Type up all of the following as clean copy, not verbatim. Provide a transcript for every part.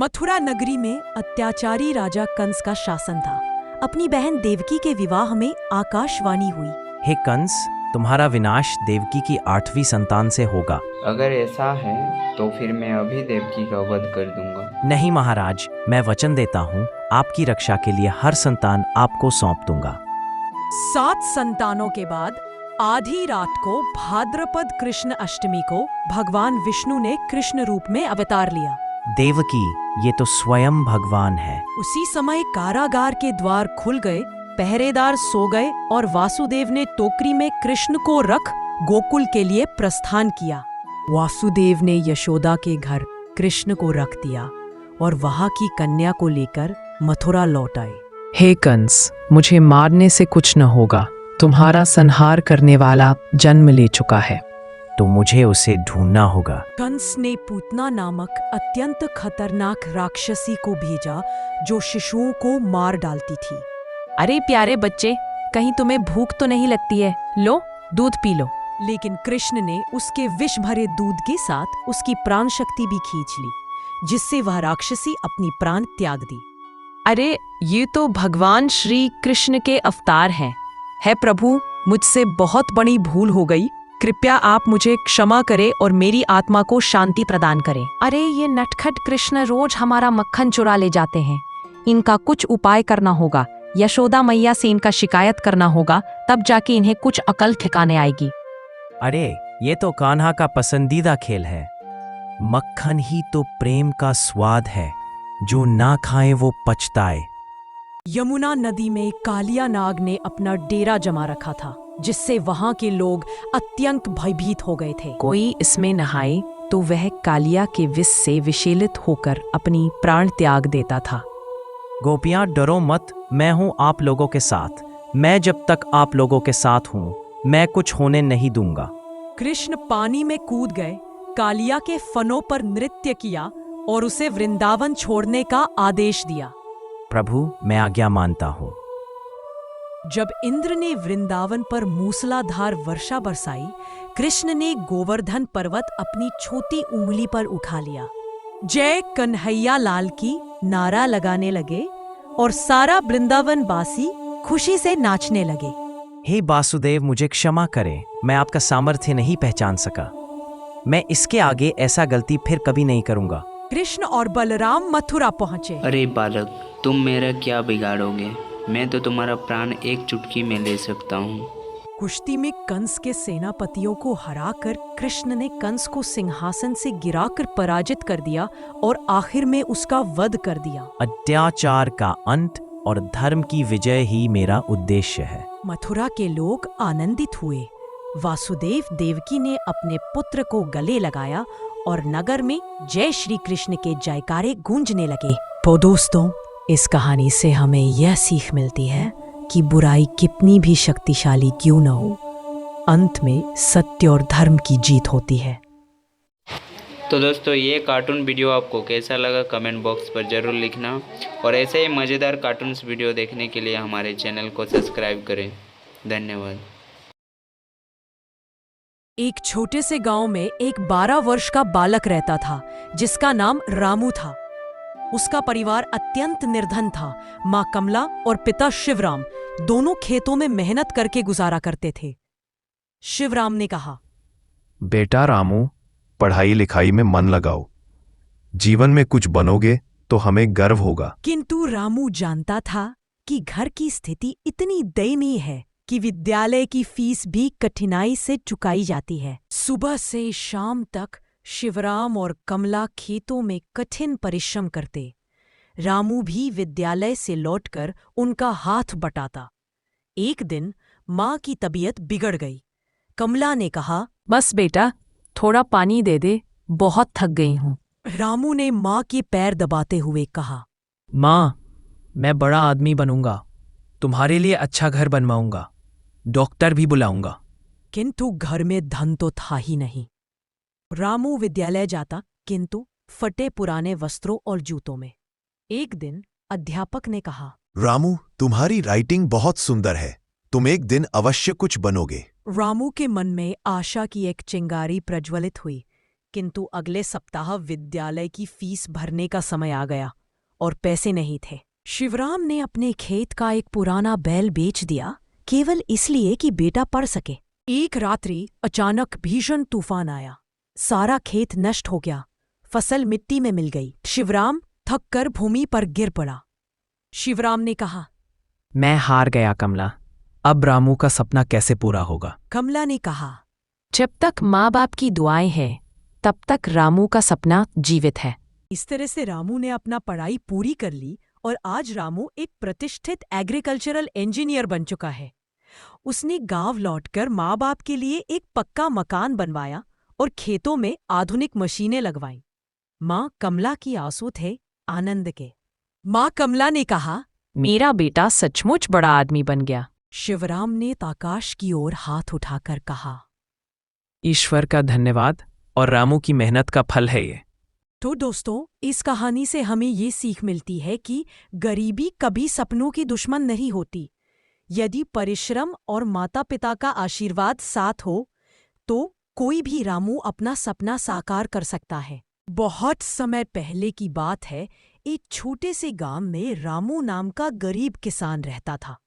मथुरा नगरी में अत्याचारी राजा कंस का शासन था। अपनी बहन देवकी के विवाह में आकाशवाणी हुई। हे कंस, तुम्हारा विनाश देवकी की 8वीं संतान से होगा। अगर ऐसा है तो फिर मैं अभी देवकी का वध कर दूंगा। नहीं महाराज, मैं वचन देता हूँ, आपकी रक्षा के लिए हर संतान आपको सौंप दूंगा। 7 संतानों के बाद आधी रात को भाद्रपद कृष्ण अष्टमी को भगवान विष्णु ने कृष्ण रूप में अवतार लिया। देवकी, ये तो स्वयं भगवान है। उसी समय कारागार के द्वार खुल गए, पहरेदार सो गए और वासुदेव ने टोकरी में कृष्ण को रख गोकुल के लिए प्रस्थान किया। वासुदेव ने यशोदा के घर कृष्ण को रख दिया और वहां की कन्या को लेकर मथुरा लौट आए। हे कंस, मुझे मारने से कुछ न होगा। तुम्हारा संहार करने वाला जन्म ले चुका है, तो मुझे उसे ढूंढना होगा। कंस ने पूतना नामक अत्यंत खतरनाक राक्षसी को भेजा जो शिशुओं को मार डालती थी। अरे प्यारे बच्चे, कहीं तुम्हें भूख तो नहीं लगती है? लो, दूध पी लो। लेकिन कृष्ण ने उसके विष भरे दूध के साथ उसकी प्राण शक्ति भी खींच ली, जिससे वह राक्षसी अपनी प्राण त्याग दी। अरे ये तो भगवान श्री कृष्ण के अवतार हैं। है प्रभु, मुझसे बहुत बड़ी भूल हो गई। कृपया आप मुझे क्षमा करें और मेरी आत्मा को शांति प्रदान करें। अरे ये नटखट कृष्ण रोज हमारा मक्खन चुरा ले जाते हैं। इनका कुछ उपाय करना होगा। यशोदा मैया से इनका शिकायत करना होगा, तब जाके इन्हें कुछ अकल ठिकाने आएगी। अरे ये तो कान्हा का पसंदीदा खेल है। मक्खन ही तो प्रेम का स्वाद है, जो ना खाए वो पछताए। यमुना नदी में कालिया नाग ने अपना डेरा जमा रखा था, जिससे वहां के लोग अत्यंत भयभीत हो गए थे। कोई इसमें नहाए तो वह कालिया के विष से विषेलित होकर अपनी प्राण त्याग देता था। गोपियां डरो मत, मैं हूं आप लोगों के साथ। मैं जब तक आप लोगों के साथ हूं, मैं कुछ होने नहीं दूंगा। कृष्ण पानी में कूद गए, कालिया के फनों पर नृत्य किया और उसे वृंदावन छोड़ने का आदेश दिया। प्रभु, मैं आज्ञा मानता हूँ। जब इंद्र ने वृंदावन पर मूसलाधार वर्षा बरसाई, कृष्ण ने गोवर्धन पर्वत अपनी छोटी उंगली पर उठा लिया। जय कन्हैया लाल की नारा लगाने लगे और सारा वृंदावन वासी खुशी से नाचने लगे। हे वासुदेव, मुझे क्षमा करें, मैं आपका सामर्थ्य नहीं पहचान सका। मैं इसके आगे ऐसा गलती फिर कभी नहीं करूंगा। कृष्ण और बलराम मथुरा पहुंचे। अरे बालक, तुम मेरा क्या बिगाड़ोगे? मैं तो तुम्हारा प्राण एक चुटकी में ले सकता हूँ। कुश्ती में कंस के सेनापतियों को हराकर कृष्ण ने कंस को सिंहासन से गिराकर पराजित कर दिया और आखिर में उसका वध कर दिया। अत्याचार का अंत और धर्म की विजय ही मेरा उद्देश्य है। मथुरा के लोग आनंदित हुए। वासुदेव देवकी ने अपने पुत्र को गले लगाया और नगर में जय श्री कृष्ण के जयकारे गूंजने लगे। तो दोस्तों, इस कहानी से हमें यह सीख मिलती है कि बुराई कितनी भी शक्तिशाली क्यों न हो, अंत में सत्य और धर्म की जीत होती है। तो दोस्तों, ये कार्टून वीडियो आपको कैसा लगा कमेंट बॉक्स पर ज़रूर लिखना और ऐसे ही मज़ेदार कार्टून्स वीडियो देखने के लिए हमारे चैनल को सब्सक्राइब करें। धन्यवाद। एक छोटे से गांव में एक 12 वर्ष का बालक रहता था, जिसका नाम रामू था। उसका परिवार अत्यंत निर्धन था। माँ कमला और पिता शिवराम दोनों खेतों में मेहनत करके गुजारा करते थे। शिवराम ने कहा, बेटा रामू, पढ़ाई लिखाई में मन लगाओ। जीवन में कुछ बनोगे तो हमें गर्व होगा। किंतु रामू जानता था कि घर की स्थिति इतनी दयनीय है कि विद्यालय की फीस भी कठिनाई से चुकाई जाती है। सुबह से शाम तक शिवराम और कमला खेतों में कठिन परिश्रम करते। रामू भी विद्यालय से लौटकर उनका हाथ बटाता। एक दिन माँ की तबीयत बिगड़ गई। कमला ने कहा, बस बेटा, थोड़ा पानी दे दे, बहुत थक गई हूँ। रामू ने माँ के पैर दबाते हुए कहा, माँ, मैं बड़ा आदमी बनूंगा, तुम्हारे लिए अच्छा घर बनवाऊंगा, डॉक्टर भी बुलाऊंगा। किंतु घर में धन तो था ही नहीं। रामू विद्यालय जाता, किंतु फटे पुराने वस्त्रों और जूतों में। एक दिन अध्यापक ने कहा, रामू, तुम्हारी राइटिंग बहुत सुंदर है, तुम एक दिन अवश्य कुछ बनोगे। रामू के मन में आशा की एक चिंगारी प्रज्वलित हुई, किंतु अगले सप्ताह विद्यालय की फीस भरने का समय आ गया और पैसे नहीं थे। शिवराम ने अपने खेत का एक पुराना बैल बेच दिया, केवल इसलिए कि बेटा पढ़ सके। एक रात्रि अचानक भीषण तूफान आया। सारा खेत नष्ट हो गया, फसल मिट्टी में मिल गई। शिवराम थककर भूमि पर गिर पड़ा। शिवराम ने कहा, मैं हार गया कमला। अब रामू का सपना कैसे पूरा होगा? कमला ने कहा, जब तक माँ बाप की दुआएं हैं तब तक रामू का सपना जीवित है। इस तरह से रामू ने अपना पढ़ाई पूरी कर ली और आज रामू एक प्रतिष्ठित एग्रीकल्चरल इंजीनियर बन चुका है। उसने गांव लौटकर माँ बाप के लिए एक पक्का मकान बनवाया और खेतों में आधुनिक मशीनें लगवाईं। माँ कमला की आंसू थे आनंद के। माँ कमला ने कहा, मेरा बेटा सचमुच बड़ा आदमी बन गया। शिवराम ने आकाश की ओर हाथ उठाकर कहा, ईश्वर का धन्यवाद और रामू की मेहनत का फल है ये। तो दोस्तों, इस कहानी से हमें ये सीख मिलती है कि गरीबी कभी सपनों की दुश्मन नहीं होती। यदि परिश्रम और माता पिता का आशीर्वाद साथ हो तो कोई भी रामू अपना सपना साकार कर सकता है। बहुत समय पहले की बात है, एक छोटे से गांव में रामू नाम का गरीब किसान रहता था।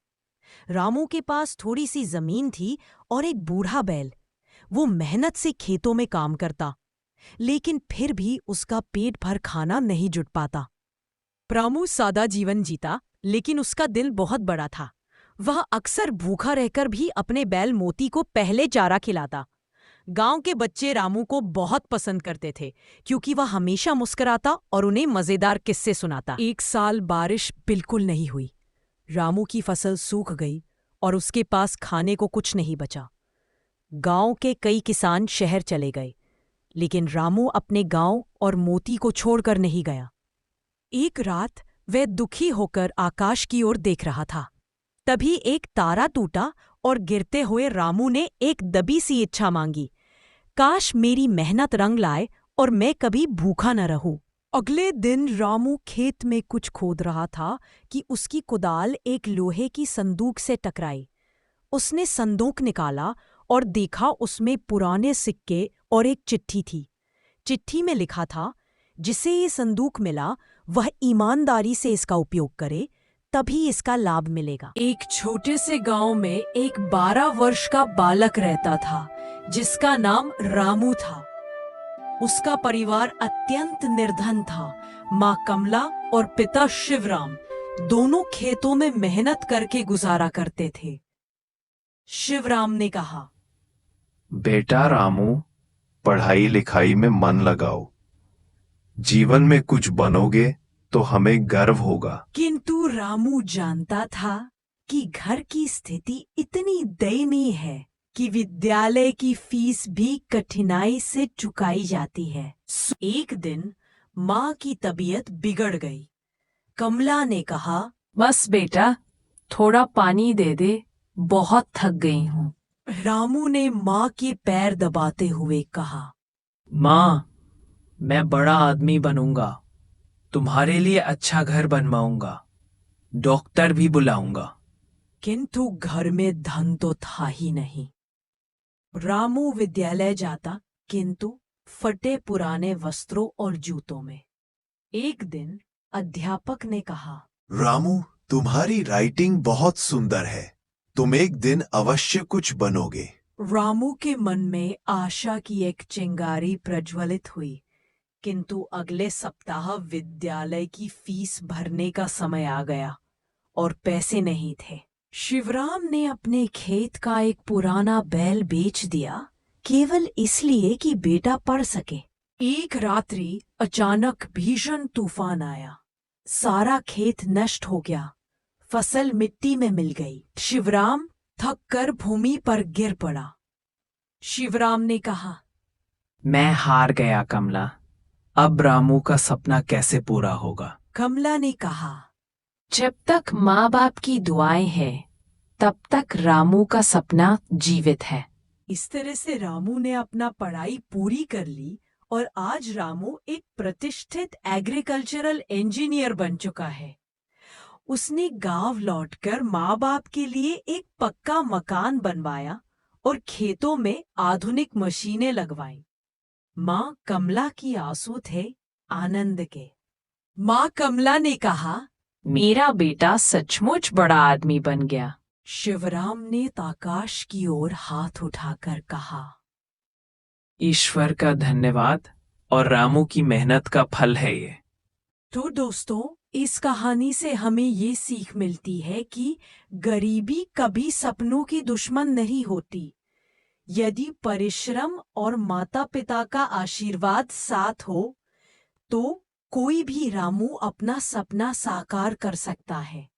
रामू के पास थोड़ी सी जमीन थी और एक बूढ़ा बैल। वो मेहनत से खेतों में काम करता, लेकिन फिर भी उसका पेट भर खाना नहीं जुट पाता। रामू सादा जीवन जीता, लेकिन उसका दिल बहुत बड़ा था। वह अक्सर भूखा रहकर भी अपने बैल मोती को पहले चारा खिलाता। गांव के बच्चे रामू को बहुत पसंद करते थे क्योंकि वह हमेशा मुस्कुराता और उन्हें मजेदार किस्से सुनाता। एक साल बारिश बिल्कुल नहीं हुई। रामू की फसल सूख गई और उसके पास खाने को कुछ नहीं बचा। गांव के कई किसान शहर चले गए, लेकिन रामू अपने गांव और मोती को छोड़कर नहीं गया। एक रात वह दुखी होकर आकाश की ओर देख रहा था। तभी एक तारा टूटा और गिरते हुए रामू ने एक दबी सी इच्छा मांगी, काश मेरी मेहनत रंग लाए और मैं कभी भूखा न रहूं। अगले दिन रामू खेत में कुछ खोद रहा था कि उसकी कुदाल एक लोहे की संदूक से टकराई। उसने संदूक निकाला और देखा उसमें पुराने सिक्के और एक चिट्ठी थी। चिट्ठी में लिखा था, जिसे ये संदूक मिला वह ईमानदारी से इसका उपयोग करे, तभी इसका लाभ मिलेगा। एक छोटे से गांव में एक 12 वर्ष का बालक रहता था जिसका नाम रामू था। उसका परिवार अत्यंत निर्धन था। माँ कमला और पिता शिवराम दोनों खेतों में मेहनत करके गुजारा करते थे। शिवराम ने कहा, बेटा रामू, पढ़ाई लिखाई में मन लगाओ। जीवन में कुछ बनोगे तो हमें गर्व होगा। किंतु रामू जानता था कि घर की स्थिति इतनी दयनीय है कि विद्यालय की फीस भी कठिनाई से चुकाई जाती है। एक दिन माँ की तबीयत बिगड़ गई। कमला ने कहा, बस बेटा, थोड़ा पानी दे दे, बहुत थक गई हूँ। रामू ने माँ के पैर दबाते हुए कहा, माँ, मैं बड़ा आदमी बनूंगा, तुम्हारे लिए अच्छा घर बनवाऊंगा, डॉक्टर भी बुलाऊंगा। किंतु घर में धन तो था ही नहीं। रामू विद्यालय जाता, किंतु फटे पुराने वस्त्रों और जूतों में। एक दिन अध्यापक ने कहा, रामू, तुम्हारी राइटिंग बहुत सुंदर है। तुम एक दिन अवश्य कुछ बनोगे। रामू के मन में आशा की एक चिंगारी प्रज्वलित हुई, किंतु अगले सप्ताह विद्यालय की फीस भरने का समय आ गया और पैसे नहीं थे। शिवराम ने अपने खेत का एक पुराना बैल बेच दिया, केवल इसलिए कि बेटा पढ़ सके। एक रात्रि अचानक भीषण तूफान आया। सारा खेत नष्ट हो गया, फसल मिट्टी में मिल गई। शिवराम थककर भूमि पर गिर पड़ा। शिवराम ने कहा, मैं हार गया कमला। अब रामू का सपना कैसे पूरा होगा? कमला ने कहा, जब तक माँ बाप की दुआएं हैं तब तक रामू का सपना जीवित है। इस तरह से रामू ने अपना पढ़ाई पूरी कर ली और आज रामू एक प्रतिष्ठित एग्रीकल्चरल इंजीनियर बन चुका है। उसने गांव लौटकर माँ बाप के लिए एक पक्का मकान बनवाया और खेतों में आधुनिक मशीनें लगवाईं। माँ कमला की आंसू थे आनंद के। माँ कमला ने कहा, मेरा बेटा सचमुच बड़ा आदमी बन गया। शिवराम ने आकाश की ओर हाथ उठाकर कहा, ईश्वर का धन्यवाद और रामू की मेहनत का फल है ये। तो दोस्तों, इस कहानी से हमें ये सीख मिलती है कि गरीबी कभी सपनों की दुश्मन नहीं होती। यदि परिश्रम और माता पिता का आशीर्वाद साथ हो तो कोई भी रामू अपना सपना साकार कर सकता है।